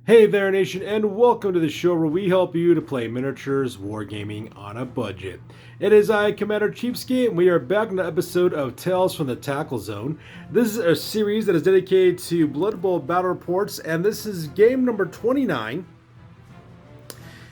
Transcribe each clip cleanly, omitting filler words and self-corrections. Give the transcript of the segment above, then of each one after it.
Hey there, Nation, and welcome to the show where we help you to play miniatures wargaming on a budget. It is I, Commander Cheapskate, and we are back on an episode of Tales from the Tackle Zone. This is a series that is dedicated to Blood Bowl battle reports, and this is game number 29.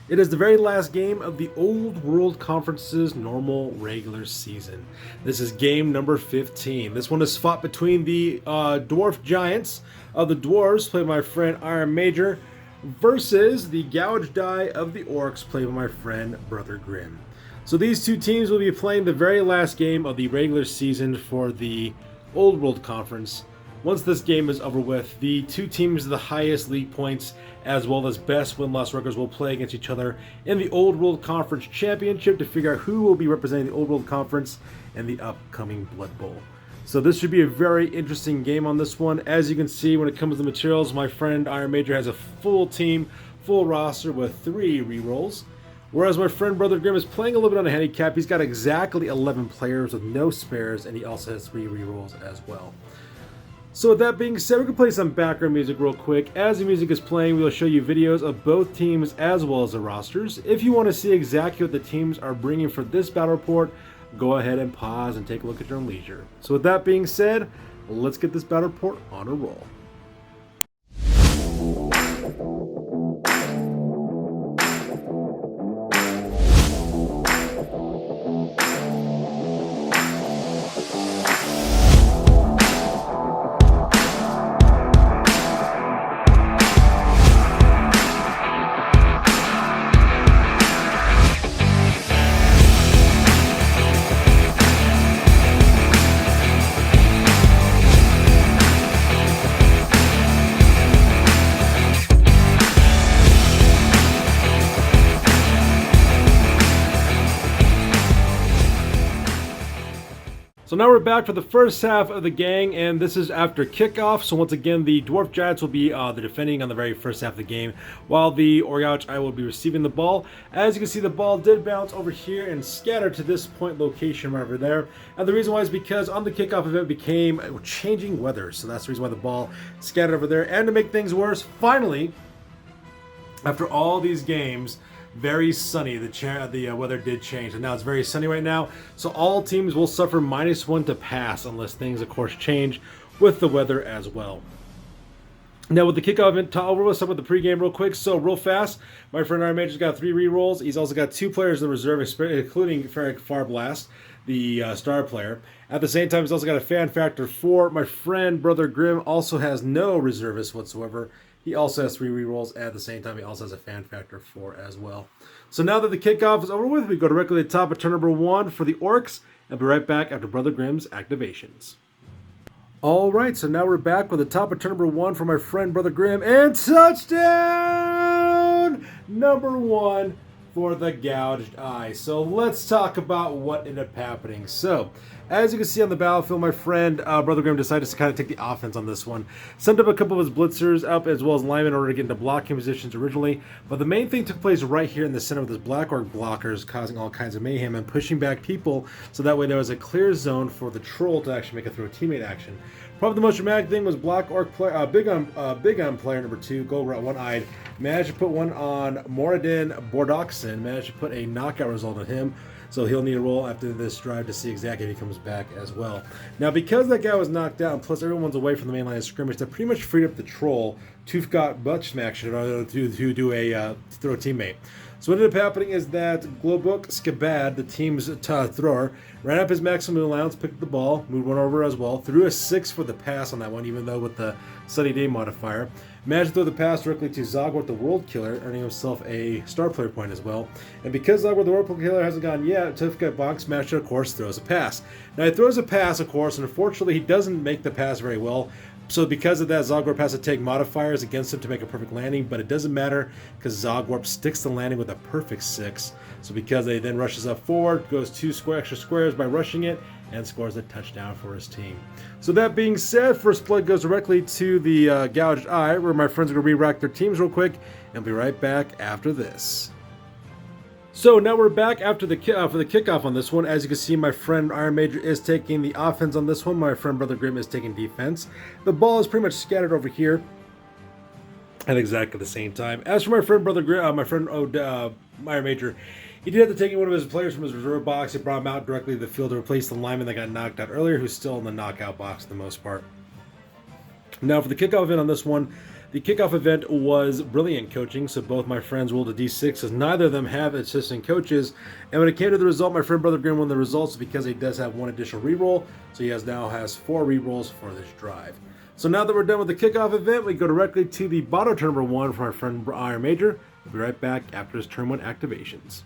It is the very last game of the Old World Conference's normal regular season. This is game number 15. This one is fought between the Dwarf Giants of the Dwarves, played by my friend Iron Major, versus the Gouged Eye of the Orcs, played by my friend Brother Grimm. So these two teams will be playing the very last game of the regular season for the Old World Conference. Once this game is over with, the two teams with the highest league points as well as best win-loss records will play against each other in the Old World Conference Championship to figure out who will be representing the Old World Conference in the upcoming Blood Bowl. So this should be a very interesting game on this one. As you can see, when it comes to the materials, my friend Iron Major has a full team, full roster with 3 rerolls. Whereas my friend Brother Grimm is playing a little bit on a handicap. He's got exactly 11 players with no spares, and he also has 3 rerolls as well. So with that being said, we're going to play some background music real quick. As the music is playing, we will show you videos of both teams as well as the rosters. If you want to see exactly what the teams are bringing for this battle report, go ahead and pause and take a look at your own leisure. So with that being said, let's get this battle report on a roll. So now we're back for the first half of the gang, and this is after kickoff. So once again, the Dwarf Giants will be the defending on the very first half of the game, while the Gouged Eye will be receiving the ball. As you can see, the ball did bounce over here and scatter to this point location right over there. And the reason why is because on the kickoff event became changing weather. So that's the reason why the ball scattered over there. And to make things worse, finally, after all these games, very sunny. The weather did change, and now it's very sunny right now. So all teams will suffer -1 to pass unless things, of course, change with the weather as well. Now with the kickoff event, we'll start with the pregame real quick. So real fast, my friend Iron Major's got 3 rerolls. He's also got 2 players in the reserve, including Ferric Farblast, the star player. At the same time, he's also got a fan factor 4. My friend Brother Grimm also has no reservists whatsoever. He also has 3 rerolls. At the same time, he also has a fan factor 4 as well. So now that the kickoff is over with, we go directly to the top of turn number 1 for the Orcs, and be right back after Brother Grimm's activations. Alright, so now we're back with the top of turn number 1 for my friend Brother Grimm, and touchdown number 1 for the Gouged Eye. So let's talk about what ended up happening. So, as you can see on the battlefield, my friend Brother Grimm decided to kind of take the offense on this one. Sent up a couple of his blitzers up as well as linemen in order to get into blocking positions originally. But the main thing took place right here in the center with his Black Orc blockers causing all kinds of mayhem and pushing back people so that way there was a clear zone for the troll to actually make it through a teammate action. Probably the most dramatic thing was Black Orc player, Big Gun player number 2, Go One-Eyed, managed to put one on Moradin Bordoxin, managed to put a knockout result on him. So he'll need a roll after this drive to see exactly if he comes back as well. Now, because that guy was knocked out, and plus everyone's away from the main line of scrimmage, that pretty much freed up the troll to got butt smack in order to throw a teammate. So what ended up happening is that Globuk Skabad, the team's thrower, ran up his maximum allowance, picked up the ball, moved one over as well, threw a 6 for the pass on that one, even though with the sunny day modifier. Managed to throw the pass directly to Zogwart the World Killer, earning himself a star player point as well. And because Zogwart the World Killer hasn't gone yet, Tifka Box Smasher, of course, throws a pass. Now he throws a pass, of course, and unfortunately he doesn't make the pass very well. So because of that, Zogwarp has to take modifiers against him to make a perfect landing, but it doesn't matter because Zogwarp sticks the landing with a perfect 6. So because they then rushes up forward, goes 2 extra squares by rushing it, and scores a touchdown for his team. So that being said, first blood goes directly to the Gouged Eye, where my friends are going to re-rack their teams real quick, and be right back after this. So now we're back after the for the kickoff on this one. As you can see, my friend Iron Major is taking the offense on this one. My friend Brother Grimm is taking defense. The ball is pretty much scattered over here. at exactly the same time. As for my friend my friend Iron Major, he did have to take one of his players from his reserve box. He brought him out directly to the field to replace the lineman that got knocked out earlier, who's still in the knockout box for the most part. Now, for the kickoff event on this one, the kickoff event was brilliant coaching, so both my friends rolled a d6 as neither of them have assistant coaches. And when it came to the result, my friend Brother Grimm won the results because he does have one additional reroll, so he now has 4 rerolls for this drive. So now that we're done with the kickoff event, we go directly to the bottom turn number 1 from our friend Iron Major. We'll be right back after his turn 1 activations.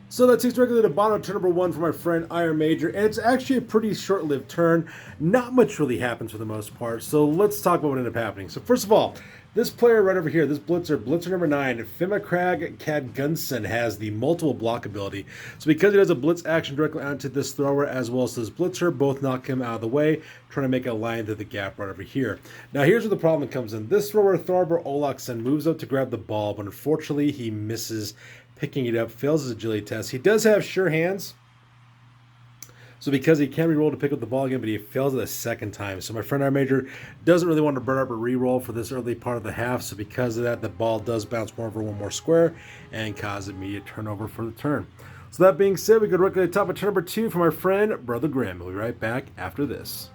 So that takes directly to the bottom of turn number 1 for my friend Iron Major, and it's actually a pretty short-lived turn. Not much really happens for the most part, so let's talk about what ended up happening. So first of all, this player right over here, this blitzer number 9, Fimacrag Cadgunson, has the multiple block ability. So because he does a blitz action directly onto this thrower as well as this blitzer, both knock him out of the way, trying to make a line through the gap right over here. Now here's where the problem comes in. This thrower, Thorber Olakson, moves up to grab the ball, but unfortunately he misses picking it up, fails his agility test. He does have sure hands, so because he can re-roll to pick up the ball again, but he fails it a second time. So my friend Iron Major doesn't really want to burn up a re-roll for this early part of the half, so because of that, the ball does bounce more over one more square and cause immediate turnover for the turn. So that being said, we go directly to the top of turn number 2 from our friend Brother Grimm. We'll be right back after this.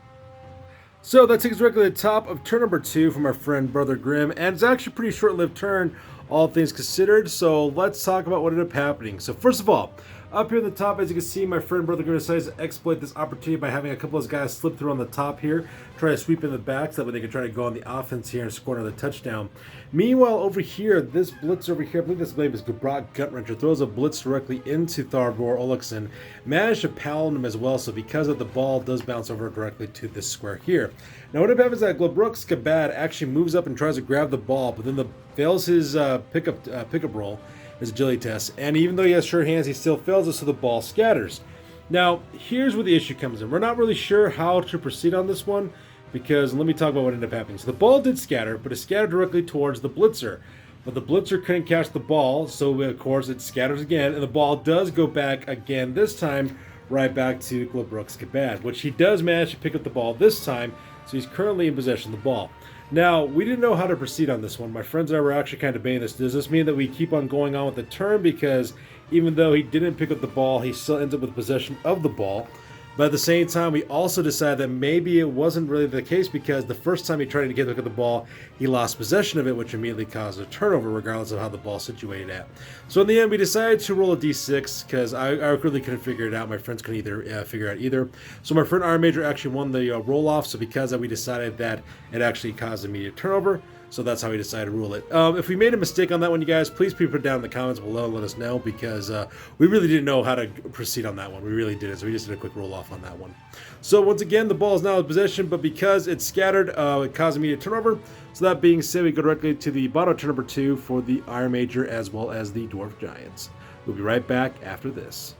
So that takes us directly to the top of turn number 2 from our friend Brother Grimm, and it's actually a pretty short-lived turn, all things considered, so let's talk about what ended up happening. So first of all, up here at the top, as you can see, my friend Brother Grimm decides to exploit this opportunity by having a couple of his guys slip through on the top here, try to sweep in the back, so that way they can try to go on the offense here and score another touchdown. Meanwhile, over here, this blitz over here, I believe this name is Gebrat Gutwrencher, throws a blitz directly into Tharbor Olakson, managed to pound him as well, so because of the ball does bounce over directly to this square here. Now what happens is that Glabrook Skabad actually moves up and tries to grab the ball, but then fails his pickup roll, his agility test, and even though he has sure hands, he still fails it, so the ball scatters. Now, here's where the issue comes in. We're not really sure how to proceed on this one, because let me talk about what ended up happening. So the ball did scatter, but it scattered directly towards the blitzer. But the blitzer couldn't catch the ball, so of course it scatters again, and the ball does go back again, this time right back to Glabrook Skabad, which he does manage to pick up the ball this time, so he's currently in possession of the ball. Now, we didn't know how to proceed on this one. My friends and I were actually kind of debating this. Does this mean that we keep on going on with the turn? Because even though he didn't pick up the ball, he still ends up with possession of the ball. But at the same time, we also decided that maybe it wasn't really the case because the first time he tried to get a look at the ball, he lost possession of it, which immediately caused a turnover, regardless of how the ball's situated at. So in the end, we decided to roll a d6 because I really couldn't figure it out. My friends couldn't either figure it out either. So my friend Iron Major actually won the roll-off, so because of that, we decided that it actually caused immediate turnover. So that's how we decided to rule it. If we made a mistake on that one, you guys, please put it down in the comments below and let us know because we really didn't know how to proceed on that one. We really didn't, so we just did a quick roll off on that one. So once again, the ball is now in possession, but because it's scattered, it caused immediate turnover. So that being said, we go directly to the bottom of turn number 2 for the Iron Major as well as the Dwarf Giants. We'll be right back after this.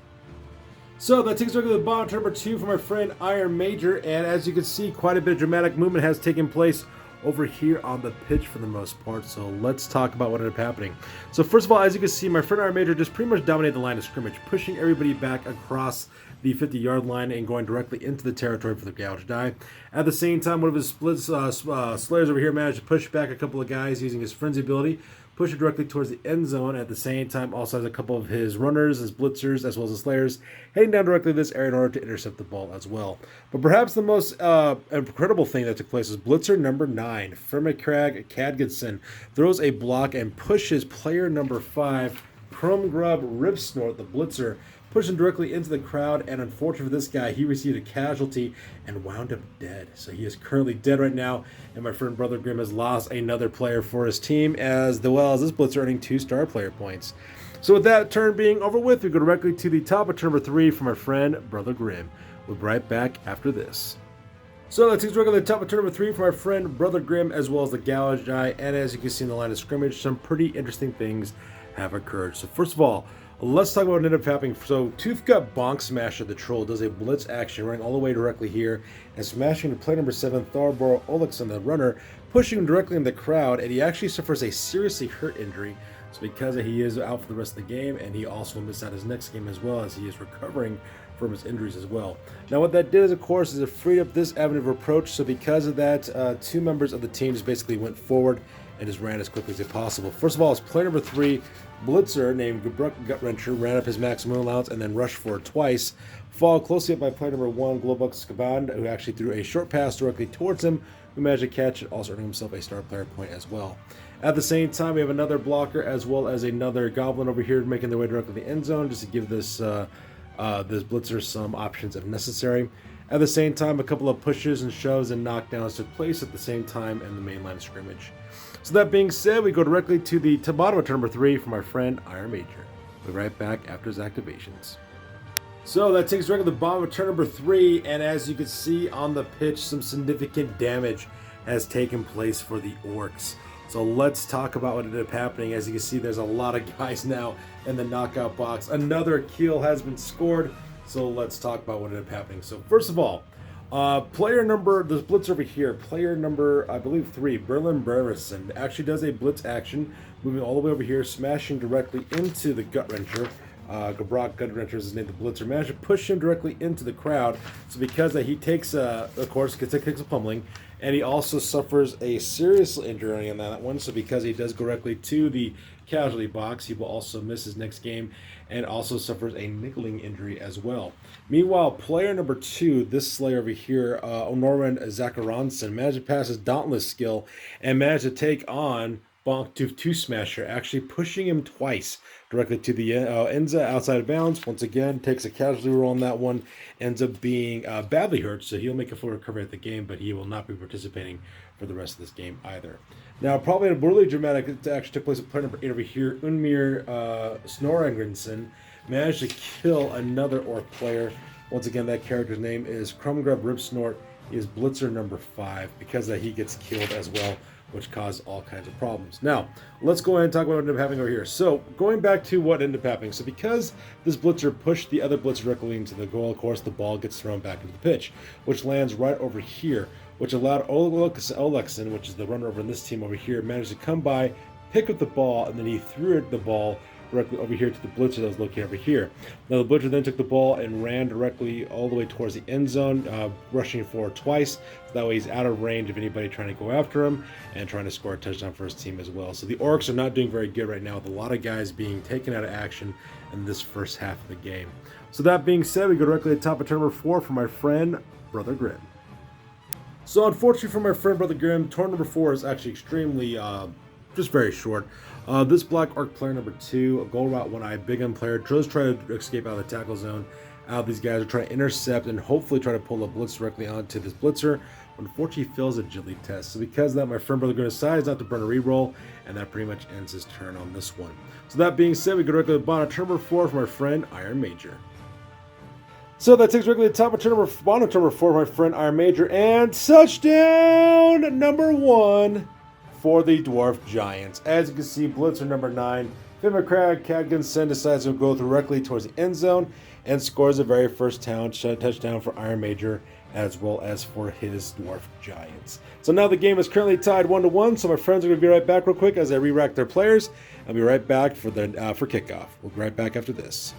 So that takes us to the bottom of turn number 2 for my friend Iron Major, and as you can see, quite a bit of dramatic movement has taken place over here on the pitch for the most part, so let's talk about what ended up happening. So first of all, as you can see, my friend Iron Major just pretty much dominated the line of scrimmage, pushing everybody back across the 50-yard line and going directly into the territory for the Gouged Eye. At the same time, one of his slayers over here managed to push back a couple of guys using his frenzy ability, push it directly towards the end zone. At the same time, also has a couple of his runners, his blitzers, as well as his slayers, heading down directly to this area in order to intercept the ball as well. But perhaps the most incredible thing that took place is blitzer number 9, Fermicrag Cadgidson, throws a block and pushes player number 5, Crumgrub Ripsnort, the blitzer, pushed him directly into the crowd, and unfortunately for this guy, he received a casualty and wound up dead. So he is currently dead right now, and my friend Brother Grimm has lost another player for his team, as well as this blitzer earning 2 star player points. So with that turn being over with, we go directly to the top of turn number 3 from our friend Brother Grimm. We'll be right back after this. So that takes us directly to the top of turn number 3 from our friend Brother Grimm, as well as the Gouged Eye, and as you can see in the line of scrimmage, some pretty interesting things have occurred. So first of all, let's talk about what ended up happening. So Toothgut Bonk Smasher, the troll, does a blitz action, running all the way directly here and smashing into player number 7, Tharbor Olakson, the runner, pushing him directly in the crowd, and he actually suffers a seriously hurt injury. So because he is out for the rest of the game, and he also will miss out his next game as well, as he is recovering from his injuries as well. Now what that did, of course, is it freed up this avenue of approach. So because of that, 2 members of the team just basically went forward and just ran as quickly as possible. First of all, his player number 3, Blitzer, named Gutwrencher, ran up his maximum allowance and then rushed for it twice, followed closely up by player number 1, Globux Skaband, who actually threw a short pass directly towards him, who managed to catch it, also earning himself a star player point as well. At the same time, we have another blocker as well as another Goblin over here making their way directly to the end zone, just to give this Blitzer some options if necessary. At the same time, a couple of pushes and shoves and knockdowns took place at the same time in the main line of scrimmage. So that being said, we go directly to the bottom of turn number 3 from our friend Iron Major. We'll be right back after his activations. So that takes us right to the bottom of turn number 3, and as you can see on the pitch, some significant damage has taken place for the Orcs. So let's talk about what ended up happening. As you can see, there's a lot of guys now in the knockout box. Another kill has been scored. So let's talk about what ended up happening. So first of all, player number, this blitz over here, player number, I believe 3, Berlin Bremerson, actually does a blitz action, moving all the way over here, smashing directly into the Gutwrencher. Gutwrencher is his name, the blitzer, managed to push him directly into the crowd. So because he takes, of course, takes a pummeling, and he also suffers a serious injury on that one. So because he does go directly to the casualty box, he will also miss his next game and also suffers a niggling injury as well. Meanwhile, player number 2, this Slayer over here, Onoran Zacharansson, managed to pass his Dauntless skill and managed to take on Bonk to Smasher, actually pushing him twice directly to the Enza outside of bounds. Once again, takes a casualty roll on that one, ends up being badly hurt, so he'll make a full recovery at the game, but he will not be participating for the rest of this game either. Now, probably a really dramatic, it actually took place with player number 8 over here, Unmir Snorangrensen, managed to kill another Orc player. Once again, that character's name is Krumgrub Ripsnort. He is Blitzer number 5, because he gets killed as well, which caused all kinds of problems. Now, let's go ahead and talk about what ended up happening over here. So, going back to what ended up happening. So, because this blitzer pushed the other blitzer directly into the goal, of course, the ball gets thrown back into the pitch, which lands right over here, which allowed Olekson, which is the runner over in this team over here, managed to come by, pick up the ball, and then he threw the ball directly over here to the blitzer that was located over here. Now the blitzer then took the ball and ran directly all the way towards the end zone, rushing forward twice, so that way he's out of range of anybody trying to go after him and trying to score a touchdown for his team as well. So the Orcs are not doing very good right now, with a lot of guys being taken out of action in this first half of the game. So that being said, we go directly to the top of turn number 4 for my friend Brother Grimm. So unfortunately for my friend Brother Grimm, turn number 4 is actually extremely just very short. This Black Orc player number 2, a Gold Route 1-Eye Big Gun player, does try to escape out of the tackle zone. These guys are trying to intercept and hopefully try to pull a blitz directly onto this blitzer. Unfortunately, he fails a agility test. So because of that, my friend Brother Grimm decides not to burn a reroll, and that pretty much ends his turn on this one. So that being said, we go directly to the bottom of turn number 4 for my friend Iron Major. So that takes directly to the top of bottom of turn number 4 for my friend Iron Major, and touchdown number 1 for the Dwarf Giants. As you can see, blitzer number 9, Finn McCrag Cadginson decides to go directly towards the end zone and scores the very first touchdown for Iron Major, as well as for his Dwarf Giants. So now the game is currently tied 1-1, so my friends are going to be right back real quick as I re-rack their players. I'll be right back for kickoff. We'll be right back after this.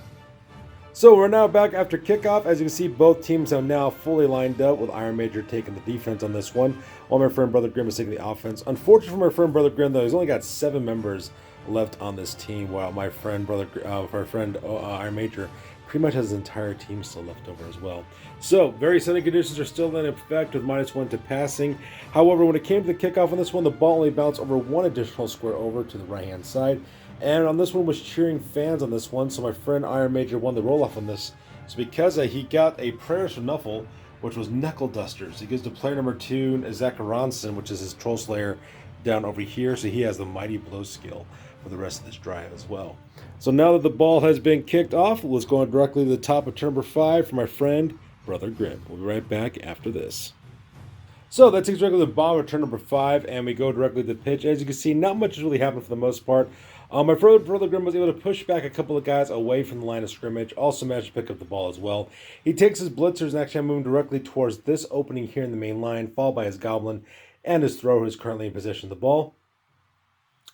So we're now back after kickoff. As you can see, both teams are now fully lined up, with Iron Major taking the defense on this one, while my friend Brother Grimm is taking the offense. Unfortunately for my friend Brother Grimm, though, he's only got 7 members left on this team, while my friend Iron Major pretty much has his entire team still left over as well. So, very sunny conditions are still in effect with -1 to passing. However, when it came to the kickoff on this one, the ball only bounced over 1 additional square over to the right-hand side. And on this one was cheering fans on this one, so my friend Iron Major won the roll-off on this. So because he got a Prayers for Nuffle, which was Knuckle Dusters. He gives to player number 2, Zacharansson, which is his Troll Slayer, down over here, so he has the Mighty Blow skill for the rest of this drive as well. So now that the ball has been kicked off, let's go directly to the top of turn number 5 for my friend Brother Grimm. We'll be right back after this. So that takes directly to the bottom of turn number 5, and we go directly to the pitch. As you can see, not much has really happened for the most part. My Brother Grimm was able to push back a couple of guys away from the line of scrimmage, also managed to pick up the ball as well. He takes his blitzers and actually moving directly towards this opening here in the main line, followed by his Goblin and his thrower, who's currently in possession of the ball.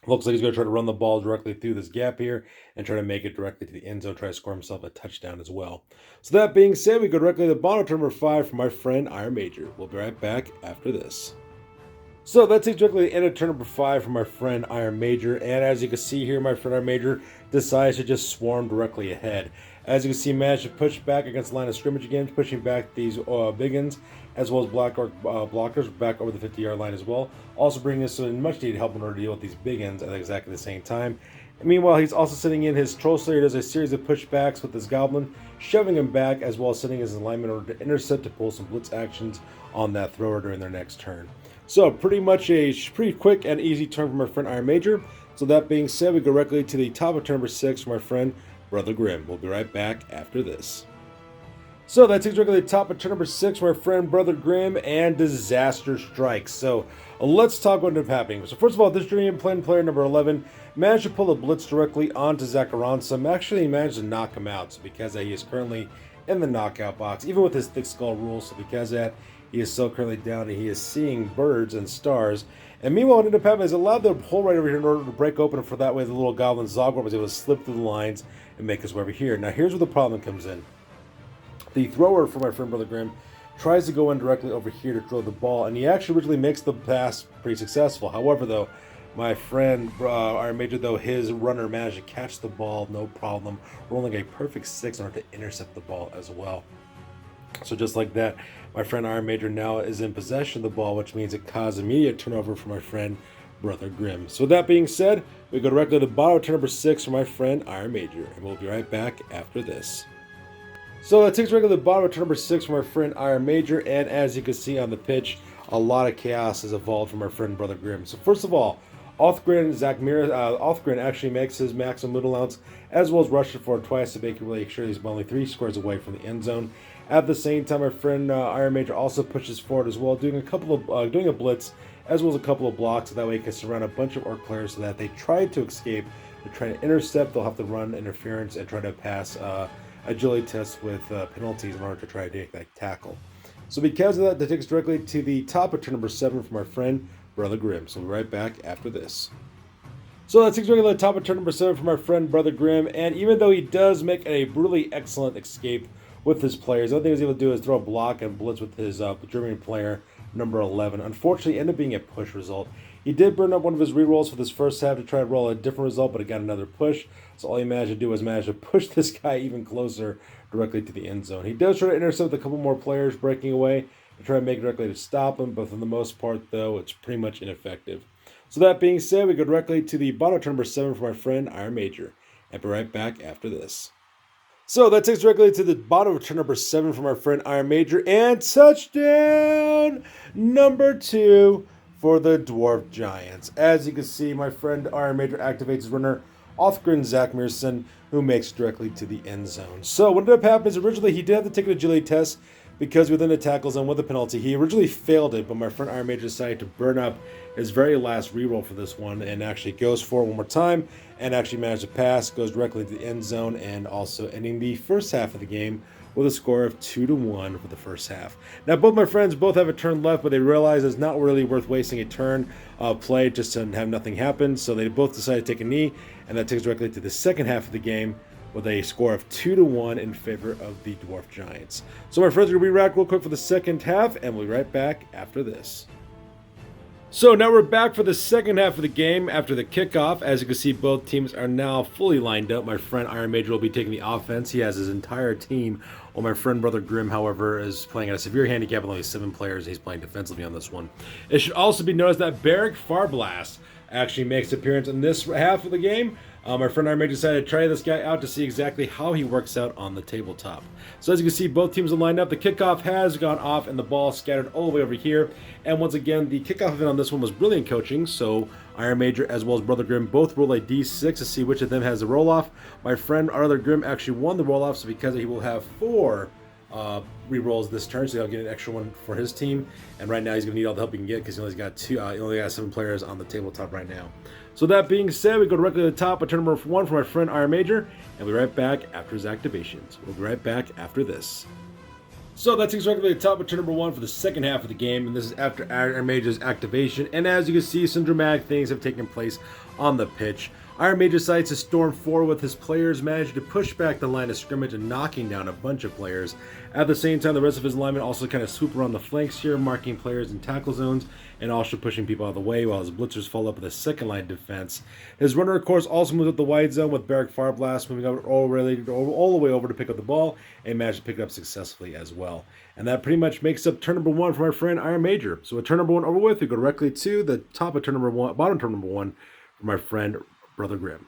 Looks like he's going to try to run the ball directly through this gap here and try to make it directly to the end zone, try to score himself a touchdown as well. So that being said, we go directly to the bottom of turn number 5 for my friend Iron Major. We'll be right back after this. So that takes directly the end of turn number 5 for my friend Iron Major, and as you can see here, my friend Iron Major decides to just swarm directly ahead. As you can see, managed to push back against the line of scrimmage again, pushing back these biggins, as well as Black Orc blockers back over the 50-yard line as well. Also bringing us some much needed help in order to deal with these biggins at exactly the same time. And meanwhile, he's also sitting in his Troll Slayer, does a series of pushbacks with his Goblin, shoving him back, as well as sitting his alignment in order to intercept to pull some blitz actions on that thrower during their next turn. So pretty much a pretty quick and easy turn from my friend Iron Major. So that being said, we go directly to the top of turn number 6 for my friend Brother Grimm. We'll be right back after this. So that takes directly to the top of turn number 6 for my friend Brother Grimm, and disaster strikes. So let's talk about what's happening. So first of all, this Dream playing player number 11 managed to pull a blitz directly onto Zachariah. Actually managed to knock him out, so because he is currently in the knockout box, even with his thick skull rule. So because of that, he is still currently down, and he is seeing birds and stars. And meanwhile, what ended up happening is allowed the hole right over here in order to break open, for that way the little goblin Zogwar was able to slip through the lines and make his way over here. Now here's where the problem comes in. The thrower for my friend Brother Grimm tries to go in directly over here to throw the ball, and he actually originally makes the pass pretty successful. However, though, my friend Iron Major, though, his runner managed to catch the ball, no problem, rolling a perfect 6 in order to intercept the ball as well. So just like that, my friend Iron Major now is in possession of the ball, which means it caused immediate turnover for my friend Brother Grimm. So with that being said, we go directly to the bottom of turn number 6 for my friend Iron Major, and we'll be right back after this. So that takes directly to the bottom of turn number 6 for my friend Iron Major, and as you can see on the pitch, a lot of chaos has evolved from our friend Brother Grimm. So first of all, Othgrin actually makes his maximum middle allowance, as well as rushes for twice to make sure he's only 3 squares away from the end zone. At the same time, our friend Iron Major also pushes forward as well, doing a blitz, as well as a couple of blocks, so that way he can surround a bunch of Orc players so that they try to escape. They're trying to intercept, they'll have to run interference and try to pass agility tests with penalties in order to try to tackle. So because of that takes us directly to the top of turn number 7 from our friend Brother Grimm. So we'll be right back after this. So that takes us directly to the top of turn number 7 from our friend Brother Grimm, and even though he does make a brutally excellent escape with his players, the only thing he's able to do is throw a block and blitz with his German player number 11. Unfortunately, it ended up being a push result. He did burn up one of his rerolls for this first half to try to roll a different result, but it got another push. So all he managed to do was manage to push this guy even closer directly to the end zone. He does try to intercept a couple more players breaking away and try to make it directly to stop him, but for the most part, though, it's pretty much ineffective. So that being said, we go directly to the bottom of turn number 7 for my friend Iron Major, and be right back after this. So that takes directly to the bottom of turn number 7 from our friend Iron Major, and touchdown number 2 for the Dwarf Giants. As you can see, my friend Iron Major activates his runner Othgrin Zachmirson, who makes directly to the end zone. So what ended up happening is originally he did have to take an agility test because within the tackle zone with a penalty. He originally failed it, but my friend Iron Major decided to burn up his very last reroll for this one and actually goes for it one more time and actually managed to pass, goes directly to the end zone, and also ending the first half of the game with a score of 2-1 for the first half. Now, both my friends both have a turn left, but they realize it's not really worth wasting a turn play just to have nothing happen. So they both decide to take a knee, and that takes directly to the second half of the game with a score of 2-1 in favor of the Dwarf Giants. So my friends, we're going to be back real quick for the second half, and we'll be right back after this. So now we're back for the second half of the game after the kickoff. As you can see, both teams are now fully lined up. My friend Iron Major will be taking the offense. He has his entire team, while my friend Brother Grimm, however, is playing at a severe handicap with only 7 players. He's playing defensively on this one. It should also be noticed that Barrick Farblast actually makes an appearance in this half of the game. My friend Iron Major decided to try this guy out to see exactly how he works out on the tabletop. So as you can see, both teams are lined up. The kickoff has gone off and the ball scattered all the way over here. And once again, the kickoff event on this one was brilliant coaching. So Iron Major as well as Brother Grimm both roll a d6 to see which of them has the roll-off. My friend Brother Grimm actually won the roll-off, so because he will have 4 re-rolls this turn, so he'll get an extra one for his team. And right now he's going to need all the help he can get because he only got 7 players on the tabletop right now. So that being said, we go directly to the top of turn number 1 for my friend Iron Major, and we'll be right back after his activations. We'll be right back after this. So that takes us directly to the top of turn number 1 for the second half of the game, and this is after Iron Major's activation. And as you can see, some dramatic things have taken place on the pitch. Iron Mage decides to storm forward with his players, managing to push back the line of scrimmage and knocking down a bunch of players. At the same time, the rest of his linemen also kind of swoop around the flanks here, marking players in tackle zones and also pushing people out of the way while his blitzers follow up with a second line defense. His runner, of course, also moves up the wide zone with Barrack Fire Blast moving over all the way over to pick up the ball and managed to pick it up successfully as well. And that pretty much makes up turn number 1 for my friend Iron Major. So with turn number 1 over with, we go directly to the top of turn number 1, bottom turn number 1 for my friend Brother Grimm.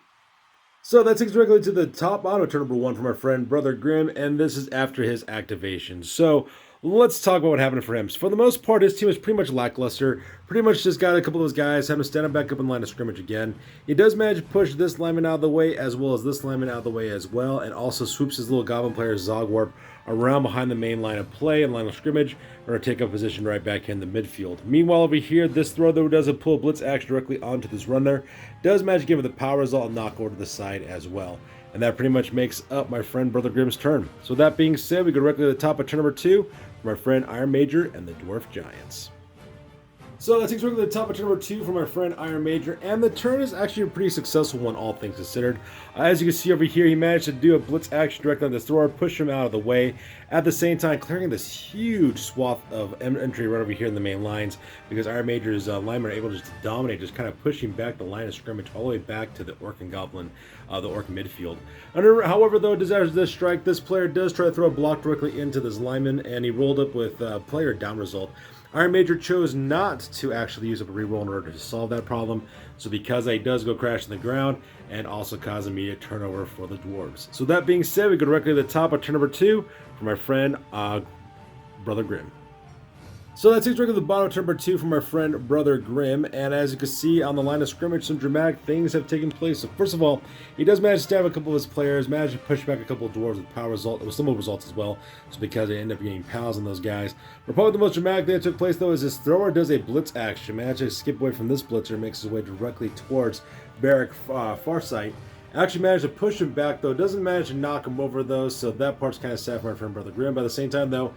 So that takes directly to the top auto turn number 1 from our friend Brother Grimm, and this is after his activation. So let's talk about what happened for him. So for the most part, his team is pretty much lackluster. Pretty much just got a couple of those guys, having to stand back up in line of scrimmage again. He does manage to push this lineman out of the way as well as this lineman out of the way as well, and also swoops his little goblin player Zogwarp around behind the main line of play and line of scrimmage or take up position right back in the midfield. Meanwhile, over here, this throw though does a pull blitz action directly onto this runner. Does manage to give it the power result and knock over to the side as well. And that pretty much makes up my friend Brother Grimm's turn. So that being said, we go directly to the top of turn number 2 from our friend Iron Major and the Dwarf Giants. So that takes us to the top of turn number 2 from our friend Iron Major, and the turn is actually a pretty successful one, all things considered. As you can see over here, he managed to do a blitz action directly on the thrower, push him out of the way, at the same time clearing this huge swath of entry right over here in the main lines, because Iron Major's linemen are able to just dominate, just kind of pushing back the line of scrimmage all the way back to the Orc and Goblin, the Orc midfield. However, though, desires this strike, this player does try to throw a block directly into this lineman, and he rolled up with player down result. Iron Major chose not to actually use up a reroll in order to solve that problem, so because he does go crash on the ground and also cause immediate turnover for the Dwarves. So that being said, we go directly to the top of turn number 2 for my friend Brother Grimm. So that takes right to the bottom of turn number 2 from our friend Brother Grimm, and as you can see on the line of scrimmage, some dramatic things have taken place. So first of all, he does manage to stab a couple of his players, managed to push back a couple of Dwarves with power result, with some results as well, so because they end up getting pals on those guys. But probably the most dramatic thing that took place though is his thrower does a blitz action, managed to skip away from this blitzer, makes his way directly towards Barrack Farsight. Actually managed to push him back though, doesn't manage to knock him over though, so that part's kind of sad for my friend Brother Grimm. But at the same time though,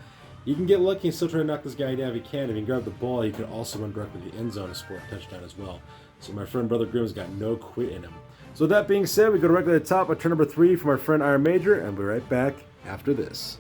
you can get lucky and still try to knock this guy down if he can. If he can grab the ball, he can also run directly to the end zone and score a touchdown as well. So my friend Brother Grimm's got no quit in him. So that being said, we go directly to the top of turn number 3 from our friend Iron Major, and we'll be right back after this.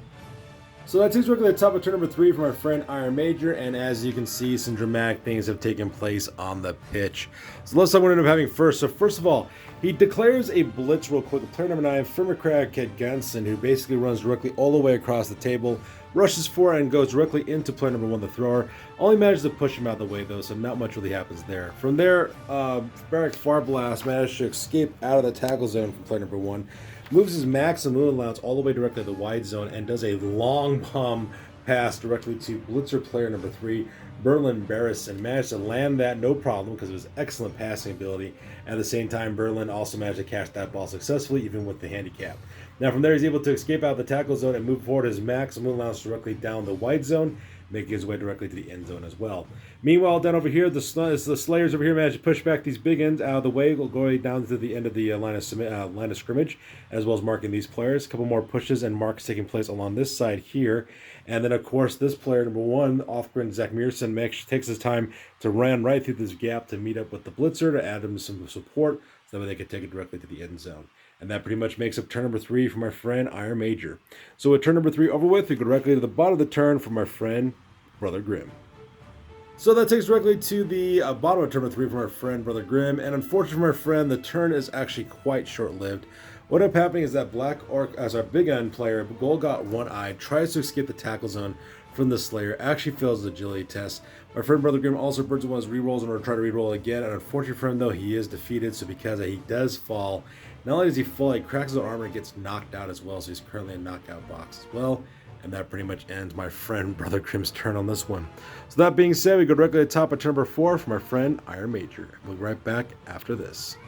So that takes us directly to the top of turn number 3 from our friend Iron Major, and as you can see, some dramatic things have taken place on the pitch. So let's talk what we end up having first. So first of all, he declares a blitz real quick with player number 9, Firmacrag Ked Gunson, who basically runs directly all the way across the table, rushes for and goes directly into player number 1, the thrower. Only manages to push him out of the way though, so not much really happens there. From there, Barrack Fire Blast managed to escape out of the tackle zone from player number 1, moves his max and moon allowance all the way directly to the wide zone, and does a long bomb pass directly to blitzer player number 3, Berlin Barrison. Managed to land that no problem because of his excellent passing ability. At the same time, Berlin also managed to catch that ball successfully, even with the handicap. Now from there, he's able to escape out of the tackle zone and move forward his max and moon allowance directly down the wide zone, making his way directly to the end zone as well. Meanwhile, down over here, the Slayers over here managed to push back these big ends out of the way, going down to the end of the line of scrimmage, as well as marking these players. A couple more pushes and marks taking place along this side here. And then, of course, this player, number 1, off-grid Zach Mearson, takes his time to run right through this gap to meet up with the blitzer, to add him some support, so that way they could take it directly to the end zone. And that pretty much makes up turn number 3 for my friend Iron Major. So with turn number 3 over with, we go directly to the bottom of the turn for my friend Brother Grimm. So that takes directly to the bottom of turn number 3 from our friend Brother Grimm, and unfortunately for my friend, the turn is actually quite short-lived. What ended up happening is that Black Orc, as our big end player, Gouged Eye, tries to escape the tackle zone from the Slayer, actually fails the agility test. My friend Brother Grimm also burns one of his rerolls in order to try to reroll again, and unfortunately for him though, he is defeated, so because he does fall, not only does he fall, he cracks his armor and gets knocked out as well, so he's currently in knockout box as well. And that pretty much ends my friend Brother Grimm's turn on this one. So that being said, we go directly to the top of turn number 4 from our friend Iron Major. We'll be right back after this.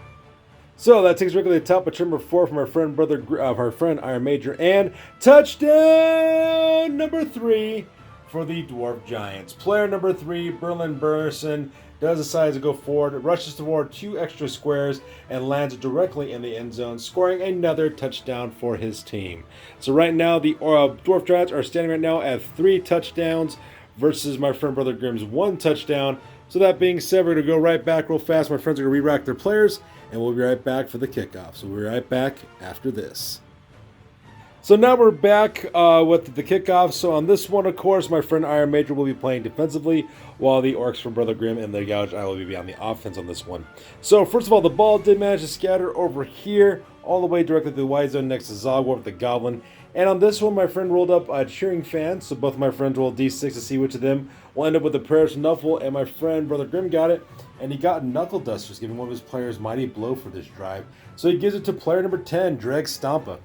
So that takes us directly to the top of turn number 4 from our friend Iron Major, and touchdown number 3 for the Dwarf Giants. Player number 3, Berlin Burson, does decide to go forward, rushes toward 2 extra squares, and lands directly in the end zone, scoring another touchdown for his team. So right now, the Dwarf Giants are standing right now at 3 touchdowns versus my friend Brother Grimm's 1 touchdown. So that being said, we're going to go right back real fast. My friends are going to re-rack their players, and we'll be right back for the kickoff. So we'll be right back after this. So now we're back with the kickoff. So on this one, of course, my friend Iron Major will be playing defensively, while the Orcs from Brother Grimm and the Gouged Eye will be on the offense on this one. So first of all, the ball did manage to scatter over here, all the way directly to the Y zone next to Zogwarp the Goblin. And on this one, my friend rolled up a cheering fan, so both of my friends rolled D6 to see which of them will end up with the Prayers Knuffle, and my friend Brother Grimm got it, and he got Knuckle Dusters, giving one of his players Mighty Blow for this drive. So he gives it to player number 10, Dreg Stompa,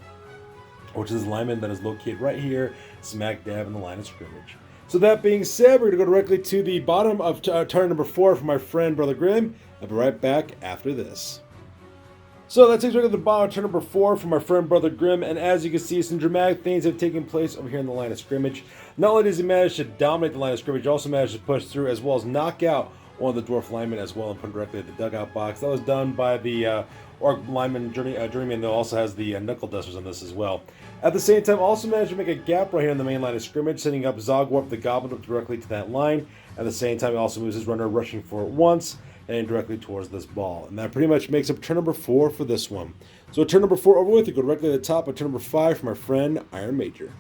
which is a lineman that is located right here, smack dab in the line of scrimmage. So that being said, we're going to go directly to the bottom of turn number 4 for my friend Brother Grimm. I'll be right back after this. So that takes us to the bottom of turn number 4 for my friend Brother Grimm, and as you can see, some dramatic things have taken place over here in the line of scrimmage. Not only does he manage to dominate the line of scrimmage, he also managed to push through as well as knock out one of the Dwarf linemen as well and put him directly at the dugout box. That was done by the Orc lineman Journeyman, that also has the Knuckle Dusters on this as well. At the same time, also managed to make a gap right here in the main line of scrimmage, setting up Zogwarp the Goblin up directly to that line. At the same time, he also moves his runner rushing for it once and directly towards this ball. And that pretty much makes up turn number 4 for this one. So turn number 4 over with, we go directly to the top of turn number 5 from our friend Iron Major.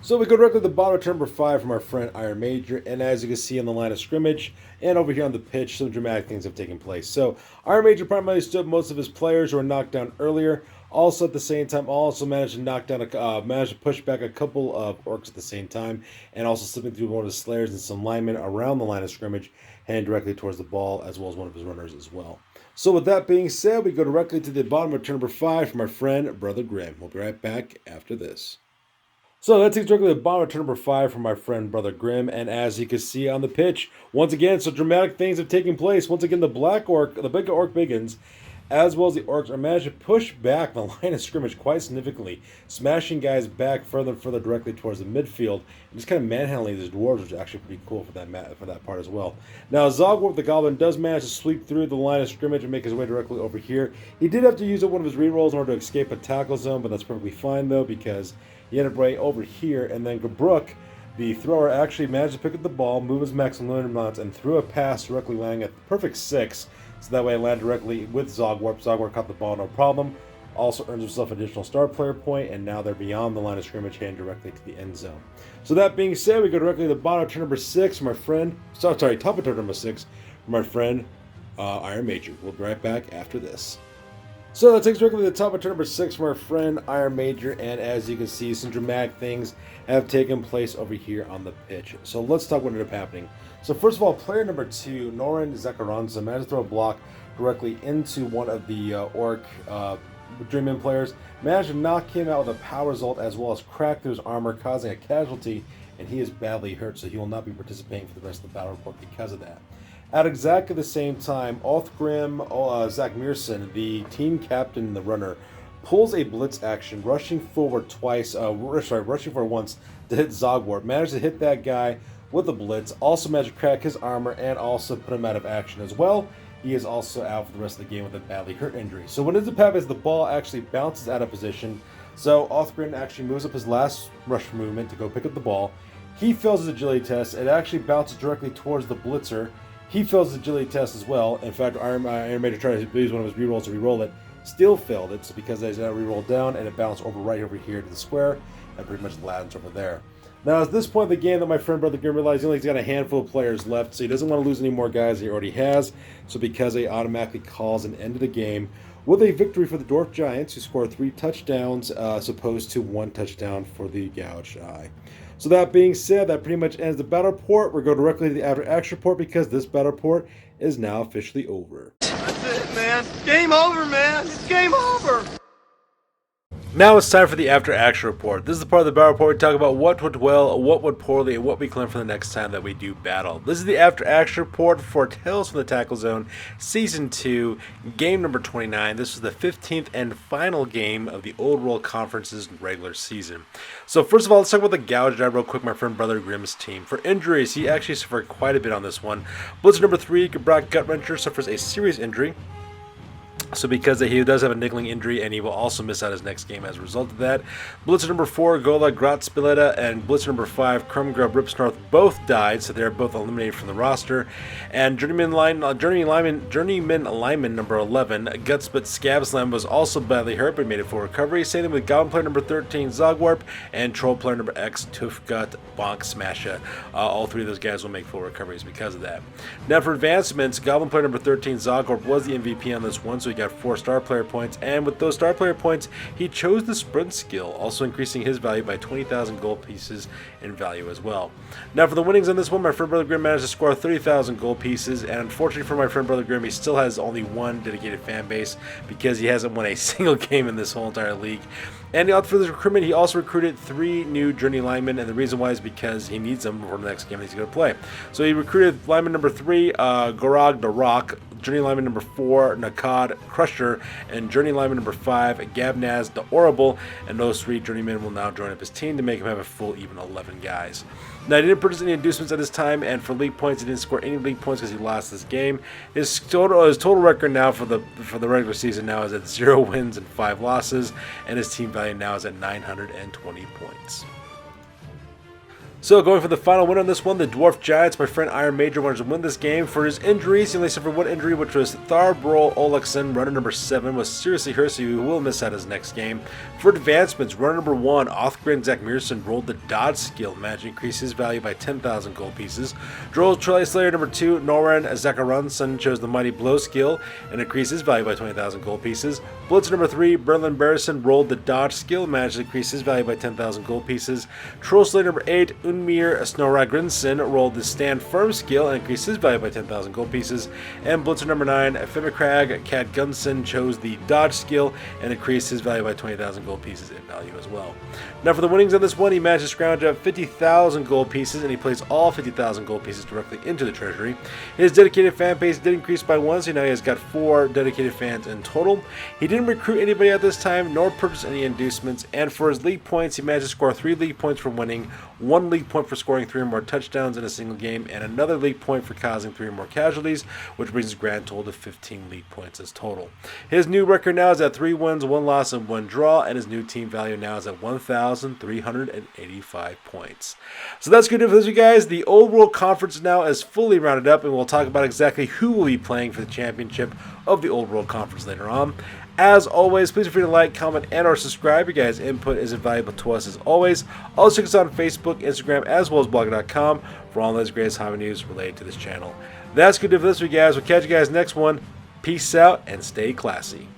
So we go directly to the bottom of turn number 5 from our friend Iron Major, and as you can see on the line of scrimmage and over here on the pitch, some dramatic things have taken place. So Iron Major primarily stood most of his players who were knocked down earlier. Also at the same time, also managed to knock down, managed to push back a couple of Orcs at the same time, and also slipping through one of his Slayers and some linemen around the line of scrimmage, heading directly towards the ball, as well as one of his runners as well. So with that being said, we go directly to the bottom of turn number 5 from our friend Brother Grimm. We'll be right back after this. So that takes directly to the bottom of turn number 5 from my friend Brother Grimm, and as you can see on the pitch, once again, so dramatic things have taken place. Once again, the Black Orc, the Big Orc Biggins, as well as the Orcs are managed to push back the line of scrimmage quite significantly, smashing guys back further and further directly towards the midfield, and just kind of manhandling these Dwarves, which is actually pretty cool for that part as well. Now, Zogwarp the Goblin does manage to sweep through the line of scrimmage and make his way directly over here. He did have to use one of his rerolls in order to escape a tackle zone, but that's perfectly fine though, because he ended up right over here, and then Gabruk, the thrower, actually managed to pick up the ball, move his maximum amounts, and threw a pass directly landing at the perfect 6. So that way it landed directly with Zogwarp. Zogwarp caught the ball, no problem. Also earns himself an additional star player point, and now they're beyond the line of scrimmage, heading directly to the end zone. So that being said, we go directly to the bottom of turn number 6 from our friend, top of turn number 6 from our friend Iron Major. We'll be right back after this. So that takes directly to the top of turn number 6 from our friend Iron Major, and as you can see, some dramatic things have taken place over here on the pitch. So let's talk what ended up happening. So first of all, player number 2, Norin Zakaranza, managed to throw a block directly into one of the Orc Dreamman players, managed to knock him out with a power result as well as crack through his armor, causing a casualty, and he is badly hurt, so he will not be participating for the rest of the battle report because of that. At exactly the same time, Othgrim Zach Mearson, the team captain and the runner, pulls a blitz action, rushing forward rushing forward once to hit Zogwarp. Managed to hit that guy with a blitz, also managed to crack his armor and also put him out of action as well. He is also out for the rest of the game with a badly hurt injury. So what ends up happening is the ball actually bounces out of position. So Othgrim actually moves up his last rush movement to go pick up the ball. He fails his agility test. It actually bounces directly towards the blitzer. He fails his agility test as well. In fact, Iron Major tried to use one of his rerolls to reroll it. Still failed it, so because he's now rerolled down and it bounced over right over here to the square and pretty much lands over there. Now, at this point in the game that my friend Brother Grimm realized he's got a handful of players left, so he doesn't want to lose any more guys he already has. So because he automatically calls an end of the game with a victory for the Dwarf Giants, who scored 3 touchdowns as opposed to 1 touchdown for the Gouged Eye. So that being said, that pretty much ends the battle report. We'll go directly to the after action report because this battle report is now officially over. That's it, man. Game over, man. It's game over. Now it's time for the after action report. This is the part of the battle report we talk about what went well, what went poorly, and what we can learn for the next time that we do battle. This is the after action report for Tales from the Tackle Zone Season 2, game number 29. This was the 15th and final game of the Old World Conference's regular season. So first of all, let's talk about the Gouged Eye real quick, my friend Brother Grimm's team. For injuries, he actually suffered quite a bit on this one. Blitzer number 3, Gabruk Gutwrencher, suffers a serious injury. So because he does have a niggling injury, and he will also miss out his next game as a result of that. Blitzer number 4, Gola Gratspileta, and Blitzer number 5, Crumgrub Ripsnorth both died, so they're both eliminated from the roster. And Journeyman Lineman number 11, Gutspit Scabslam, was also badly hurt, but made it for recovery. Same thing with Goblin player number 13, Zogwarp, and Troll player number X, Toofgut Bonk Smasha. All three of those guys will make full recoveries because of that. Now for advancements, Goblin player number 13, Zogwarp, was the MVP on this one, so he got 4 star player points, and with those star player points, he chose the sprint skill, also increasing his value by 20,000 gold pieces in value as well. Now for the winnings on this one, my friend Brother Grim managed to score 30,000 gold pieces, and unfortunately for my friend Brother Grim, he still has only one dedicated fan base because he hasn't won a single game in this whole entire league. And for this recruitment, he also recruited 3 new Journey linemen, and the reason why is because he needs them for the next game he's going to play. So he recruited lineman number 3, Gorog the Rock, Journey lineman number 4, Nakad Crusher, and Journey lineman number 5, Gabnaz the Horrible, and those 3 journeymen will now join up his team to make him have a full even 11 guys. Now, he didn't purchase any inducements at this time, and for league points, he didn't score any league points because he lost this game. His total record now for the regular season now is at 0 wins and 5 losses, and his team value now is at 920 points. So going for the final win on this one, the Dwarf Giants. My friend Iron Major wanted to win this game. For his injuries, he only suffered one injury, which was Tharbro Olekson, runner number 7, was seriously hurt, so he will miss out his next game. For advancements, runner number 1, Othgren Zakmirson, rolled the dodge skill, managed to increase his value by 10,000 gold pieces. Droll Trolley Slayer number 2, Noran Zakaranson, chose the Mighty Blow skill and increased his value by 20,000 gold pieces. Blitzer number 3, Berlin Barrison, rolled the dodge skill, managed to increase his value by 10,000 gold pieces. Troll Slayer number 8, Unmir Snoragrinson, rolled the Stand Firm skill and increased his value by 10,000 gold pieces. And Blitzer number 9, Fimicrag Cat Gunson, chose the dodge skill and increased his value by 20,000 gold pieces in value as well. Now for the winnings on this one, he managed to scrounge up 50,000 gold pieces, and he placed all 50,000 gold pieces directly into the treasury. His dedicated fan base did increase by 1, so now he has got 4 dedicated fans in total. He didn't recruit anybody at this time, nor purchase any inducements, and for his league points, he managed to score 3 league points for winning, 1 league point for scoring 3 or more touchdowns in a single game, and another league point for causing 3 or more casualties, which brings his grand total to 15 league points as total. His new record now is at 3 wins, 1 loss, and 1 draw, and his new team value now is at 1,385 points. So that's good news for you guys. The Old World Conference now is fully rounded up, and we'll talk about exactly who will be playing for the championship of the Old World Conference later on. As always, please feel free to like, comment, and or subscribe. Your guys' input is invaluable to us as always. Also check us out on Facebook, Instagram, as well as blogger.com for all those greatest hobby news related to this channel. That's good for this week, guys. We'll catch you guys next one. Peace out and stay classy.